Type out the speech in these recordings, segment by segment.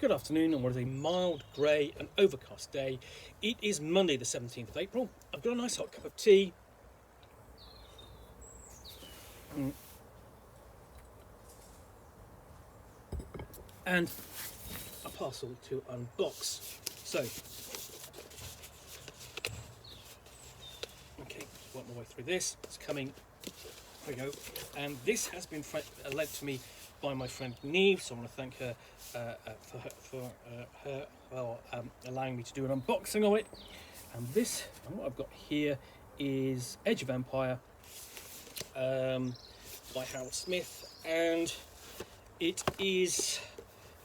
Good afternoon on what is a mild, grey and overcast day. It is Monday the 17th of April. I've got a nice hot cup of tea. And a parcel to unbox. So, okay, work my way through this. It's coming. There we go. And this has been lent to me by my friend Neve, so I want to thank her for allowing me to do an unboxing of it. And what I've got here is Age of Empire by Harald Smith, and it is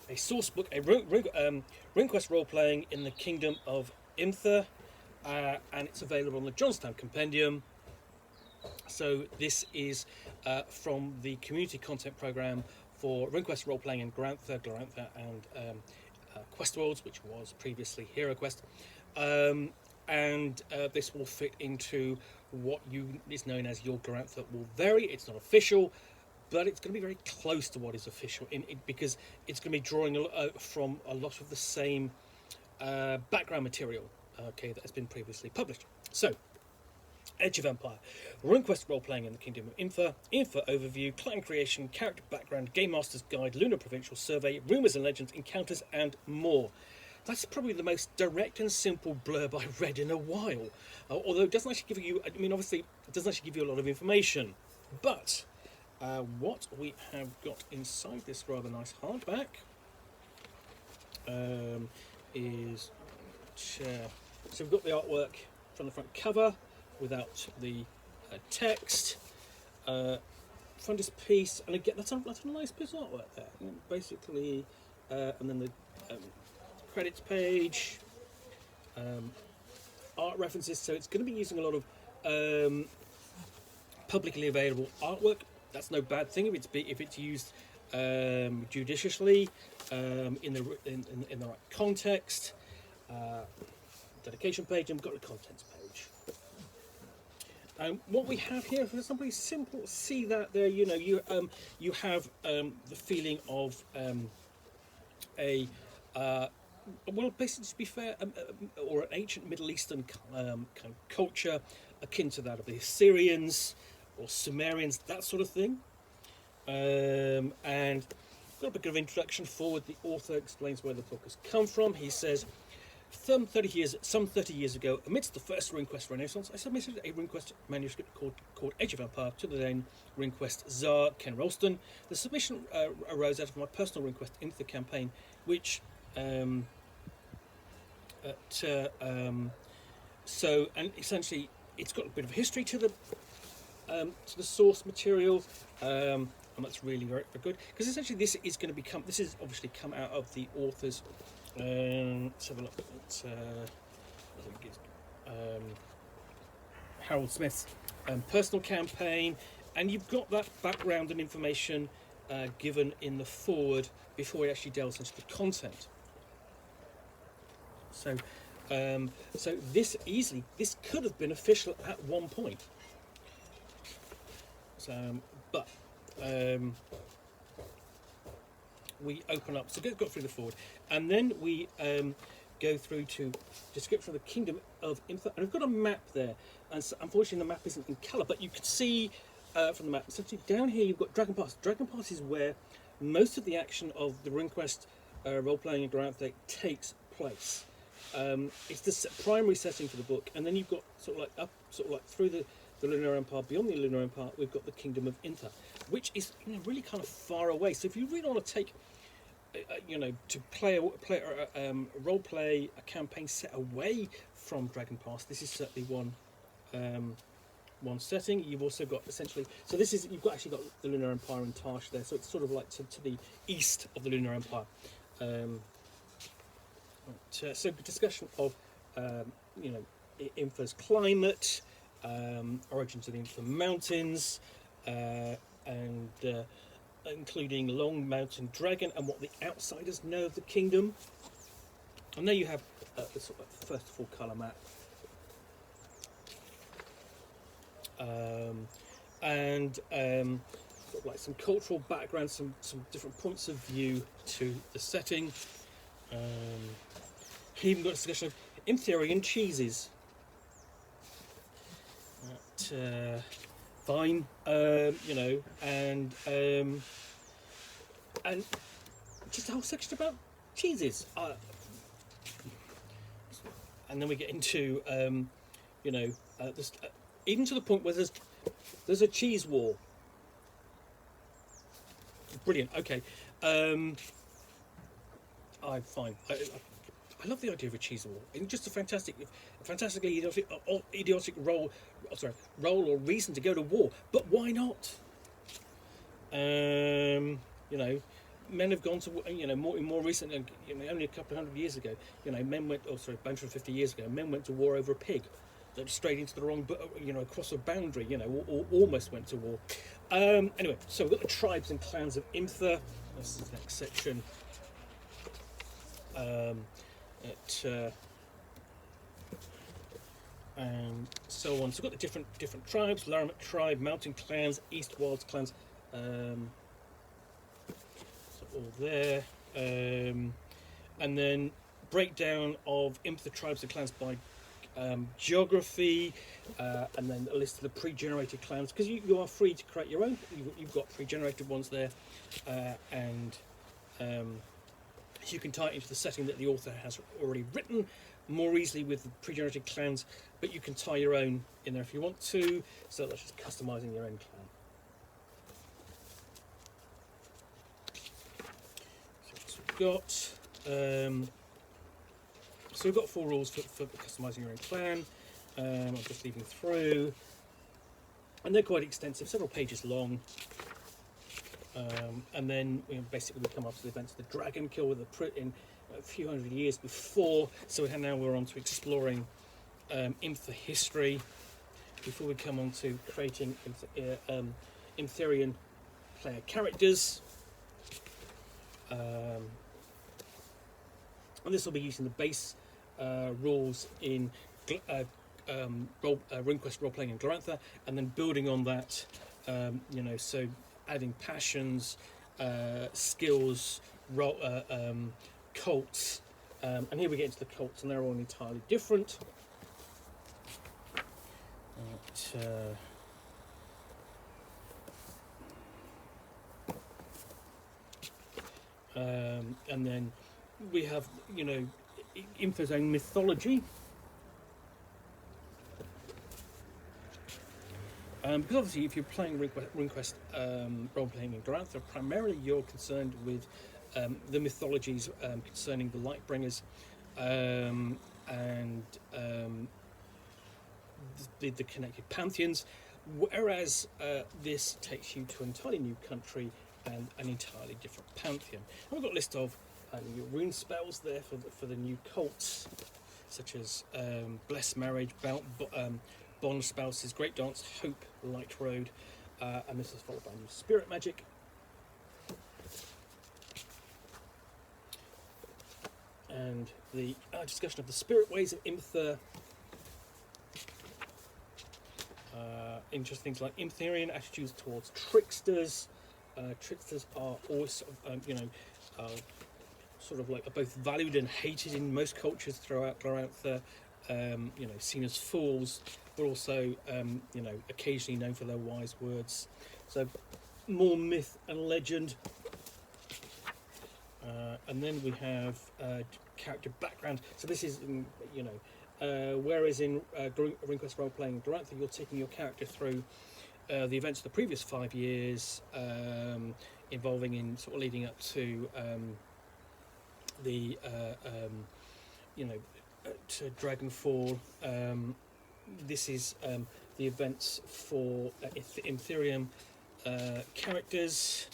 a source book, a RuneQuest role-playing in the Kingdom of Imtha, and it's available on the Jonstown Compendium. So this is from the community content program for RuneQuest role-playing in Glorantha and Quest Worlds, which was previously HeroQuest. And this will fit into what is known as your Glorantha. Will vary, it's not official, but it's going to be very close to what is official because it's going to be drawing from a lot of the same background material that has been previously published. So, Age of Empire, RuneQuest role-playing in the Kingdom of Imtha, Info overview, clan creation, character background, game master's guide, lunar provincial survey, rumours and legends, encounters and more. That's probably the most direct and simple blurb I've read in a while. Although it doesn't actually give you, obviously it doesn't actually give you a lot of information. But what we have got inside this rather nice hardback is, so we've got the artwork from the front cover without the text, frontispiece, and again that's a nice piece of artwork there. Basically, and then the credits page, art references. So it's going to be using a lot of publicly available artwork. That's no bad thing if it's used judiciously in the right context. Dedication page, and we've got the contents page. What we have here, for somebody simple, see that there. You have the feeling of basically, to be fair, or an ancient Middle Eastern kind of culture akin to that of the Assyrians or Sumerians, that sort of thing. And got a bit of introduction forward. The author explains where the book has come from. He says, some 30 years ago, amidst the first RuneQuest Renaissance, I submitted a RuneQuest manuscript called Age of Empire to the then RuneQuest Tsar, Ken Rolston. The submission arose out of my personal RuneQuest Imtha campaign, which and essentially it's got a bit of history to the source material, and that's really very, very good, because essentially this is obviously come out of the author's let's have a look at I think it's Harald Smith's personal campaign, and you've got that background and information given in the foreword before he actually delves into the content. So this could have been official at one point. So, but we open up. So go through the forward, and then we go through to description of the Kingdom of Imtha. And I've got a map there, and so, unfortunately the map isn't in colour, but you can see from the map. Essentially, down here you've got Dragon Pass. Dragon Pass is where most of the action of the RuneQuest role-playing in Glorantha takes place. It's the primary setting for the book, and then you've got sort of like through the Lunar Empire, beyond the Lunar Empire, we've got the Kingdom of Imtha, which is really kind of far away. So if you really want to take, to play a role play a campaign set away from Dragon Pass, this is certainly one setting. You've also got essentially, so you've actually got the Lunar Empire and Tarsh there, so it's sort of like to the east of the Lunar Empire. So discussion of Imtha's climate, origins of the Imtha Mountains, and including Long Mountain Dragon and what the outsiders know of the kingdom. And there you have the sort of first full colour map. And sort of like some cultural background, some different points of view to the setting. He even got a discussion of Imtherian cheeses. Fine, and just a whole section about cheeses. And then we get into, even to the point where there's a cheese war. Brilliant. Okay, I'm fine. I love the idea of a cheese war. It's just a fantastically idiotic role or reason to go to war. But why not? Men have gone to more recent, only a couple of hundred years ago. Men went. 150 years ago, men went to war over a pig that strayed into the wrong, across a boundary. Or almost went to war. Anyway, so we've got the tribes and clans of Imther. This is the next section. And so on. So we've got the different tribes: Laramie tribe, Mountain clans, East Wilds clans. So all there, and then breakdown of Imther tribes and clans by geography, and then a list of the pre-generated clans, because you are free to create your own. You've got pre-generated ones there, and you can tie it into the setting that the author has already written more easily with the pre-generated clans, but you can tie your own in there if you want to. So that's just customizing your own clan. So we've got 4 rules for customizing your own clan. I'm just leaving through, and they're quite extensive, several pages long. And then basically we come up to the events of the Dragon Kill with in a few hundred years before. So now we're on to exploring Imther history before we come on to creating Imtherian player characters. And this will be using the base rules in RuneQuest Roleplaying and Glorantha, and then building on that, so adding passions, skills, cults, and here we get into the cults, and they're all entirely different. And then we have, Imther's own mythology. Because obviously, if you're playing RuneQuest role-playing in Glorantha, primarily you're concerned with the mythologies concerning the Lightbringers and the connected pantheons, whereas this takes you to an entirely new country and an entirely different pantheon. And we've got a list of your rune spells there for the new cults, such as Bless Marriage, Bond Spouses, Great Dance, Hope, Light Road, and this is followed by new Spirit Magic. And the discussion of the spirit ways of Imther. Interesting things like Imtherian attitudes towards tricksters. Tricksters are always, sort of like are both valued and hated in most cultures throughout Glorantha. Seen as fools, but also, occasionally known for their wise words. So, more myth and legend. And then we have character background. So this is, whereas in RuneQuest Role-Playing Glorantha, you're taking your character through the events of the previous 5 years, involving in sort of leading up to to Dragonfall. This is the events for Imtherium characters.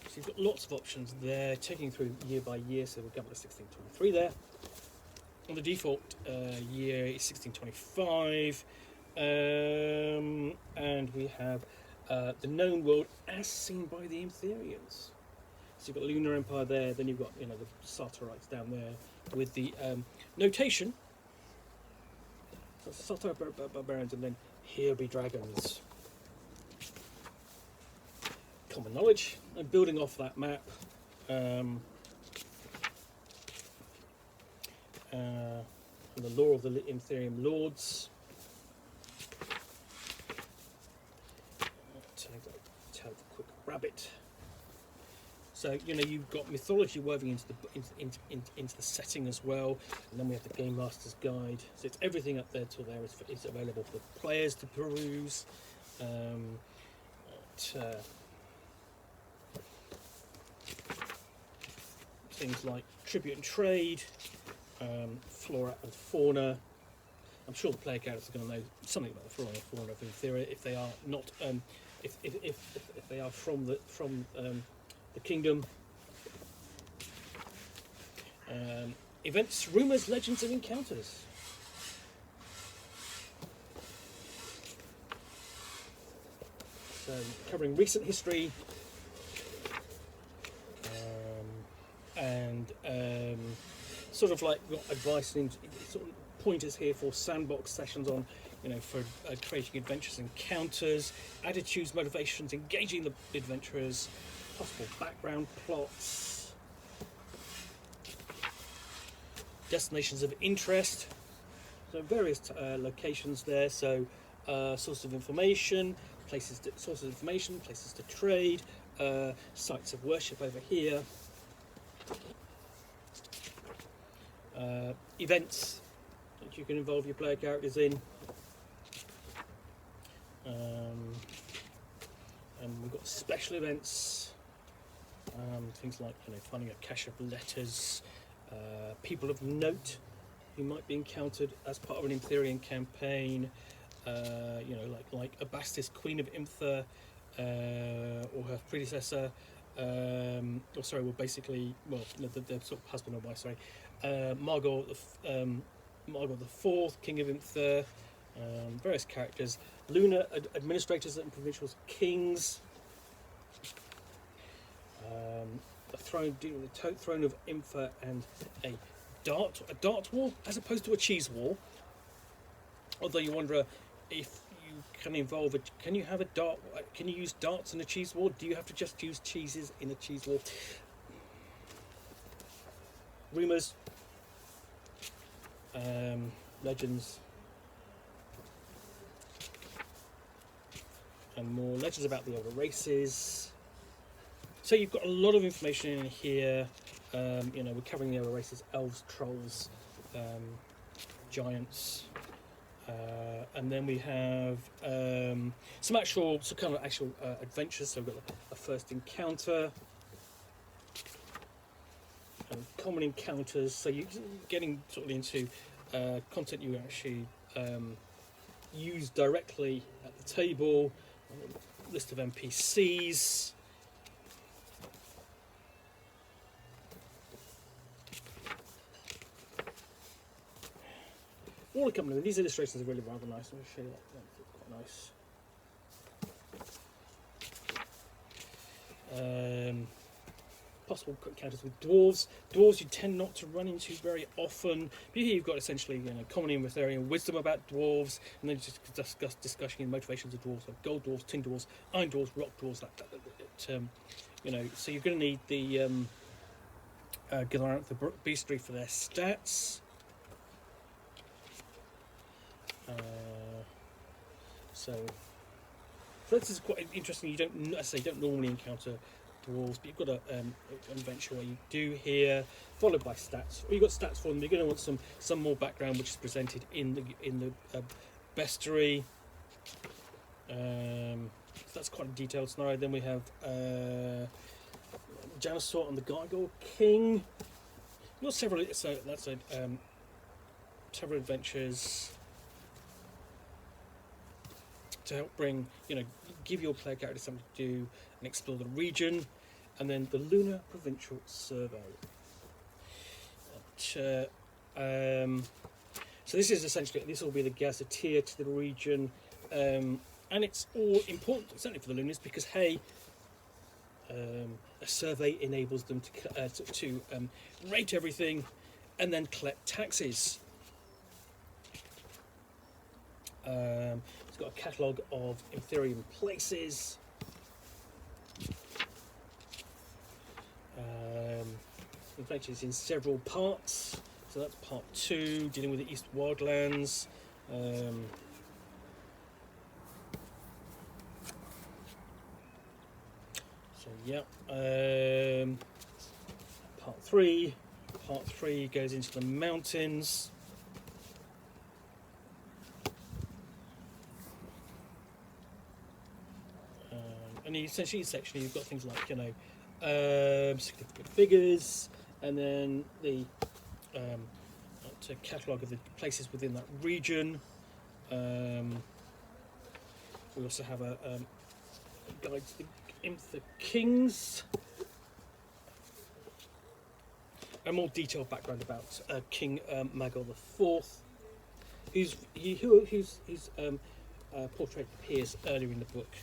So you've got lots of options there, taking through year by year. So we've got 1623 there. On the default year is 1625, and we have the known world as seen by the Imtherians. So you've got Lunar Empire there, then you've got the Sartorites down there with the notation. So Sartor barbarians, and then here be dragons. common knowledge. And building off that map, and the lore of the Ethereum Lords. Take a quick rabbit. So you've got mythology woven into the setting as well, and then we have the Game Master's Guide. So it's everything up there till there is available for players to peruse. Things like tribute and trade, flora and fauna. I'm sure the player characters are going to know something about the flora and fauna of Etheria if they are not, if they are from the kingdom. Events, rumours, legends, and encounters. So covering recent history. And sort of like got advice and sort of pointers here for sandbox sessions on, for creating adventures, encounters, attitudes, motivations, engaging the adventurers, possible background plots, destinations of interest. So various locations there. So sources of information, places to trade, sites of worship over here. Events that you can involve your player characters in, and we've got special events, things like finding a cache of letters, people of note who might be encountered as part of an Ethereum campaign, like Abastis, Queen of Imtha, or her predecessor. The sort of husband or wife, Margot the Fourth, King of Imtha, various characters, lunar administrators and provincial kings, the throne of Imtha, and a dart war as opposed to a cheese war. Although you wonder if you can use darts in a cheese war? Do you have to just use cheeses in a cheese war? Rumours, legends, and more legends about the other races. So you've got a lot of information in here. We're covering the other races: elves, trolls, giants. And then we have some actual adventures. So we've got a first encounter, and common encounters. So you're getting sort of into content you actually use directly at the table. List of NPCs. All accompanying. These illustrations are really rather nice. I'm going to show you that. Quite nice. Possible encounters with dwarves. Dwarves you tend not to run into very often. But here you've got essentially common in Ethereum wisdom about dwarves, and then just discussing the motivations of dwarves, like gold dwarves, tin dwarves, iron dwarves, rock dwarves. So you're going to need the Glorantha beastry for their stats. So this is quite interesting. You don't normally encounter dwarves, but you've got an adventure where you do here, followed by stats. Or you've got stats for them. You're going to want some more background, which is presented in the bestiary. So that's quite a detailed scenario. Then we have Jonstown and the Gargoyle King. You've got several. So that's several adventures to help give your player character something to do and explore the region, and then the Lunar Provincial Survey. So this will be the gazetteer to the region, and it's all important, certainly for the Lunars, because a survey enables them to rate everything and then collect taxes. It's got a catalogue of Ethereum places. In fact, it's in several parts. So that's part 2, dealing with the East Wildlands. So yeah, part 3. Part 3 goes into the mountains. And essentially, each section you've got things like, significant figures, and then the catalogue of the places within that region. We also have a guide to the Imtha Kings. A more detailed background about King Magor IV, whose portrait appears earlier in the book.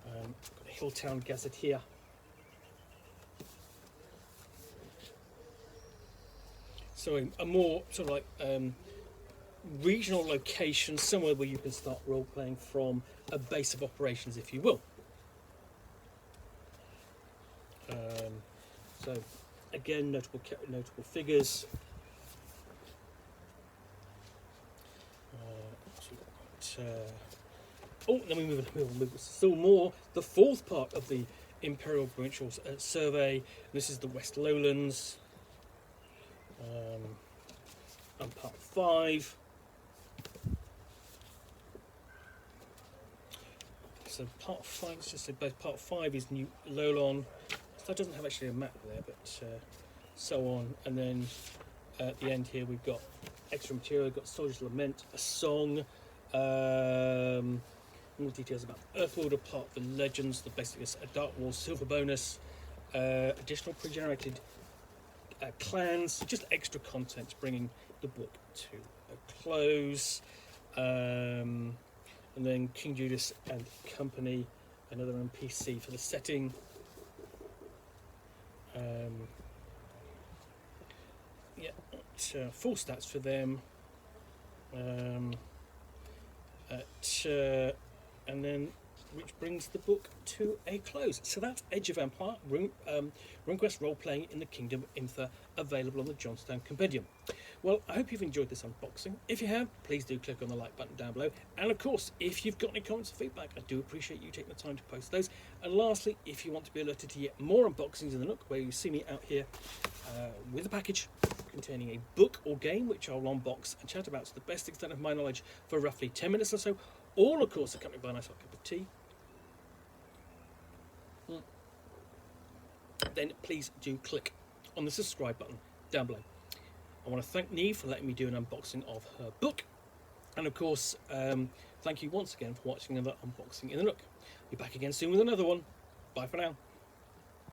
Got a Hilltown Gazetteer. So a more sort of like regional location, somewhere where you can start role-playing from, a base of operations, if you will. So again, notable figures. Then we move still more. The 4th part of the Imperial Provincial Survey. This is the West Lowlands. And part 5. So part 5, let's just say both part 5 is New Lolon. So that doesn't have actually a map there, but so on. And then at the end here we've got extra material. We've got Soldier's Lament, a song, more details about Earthworld, part of the legends, the basically a Dark Wall silver bonus, additional pre-generated clans, just extra content bringing the book to a close. And then King Judas and Company, another NPC for the setting. Full stats for them. And then which brings the book to a close. So that's Edge of Empire, RuneQuest role-playing in the Kingdom of Imtha, available on the Jonstown Compendium. Well, I hope you've enjoyed this unboxing. If you have, please do click on the like button down below. And of course, if you've got any comments or feedback, I do appreciate you taking the time to post those. And lastly, if you want to be alerted to yet more unboxings in the Nook, where you see me out here with a package containing a book or game, which I'll unbox and chat about to the best extent of my knowledge for roughly 10 minutes or so, all of course accompanied by a nice hot cup of tea, then please do click on the subscribe button down below. I want to thank Neve for letting me do an unboxing of her book, and of course thank you once again for watching another unboxing in the Nook. Be back again soon with another one. Bye for now.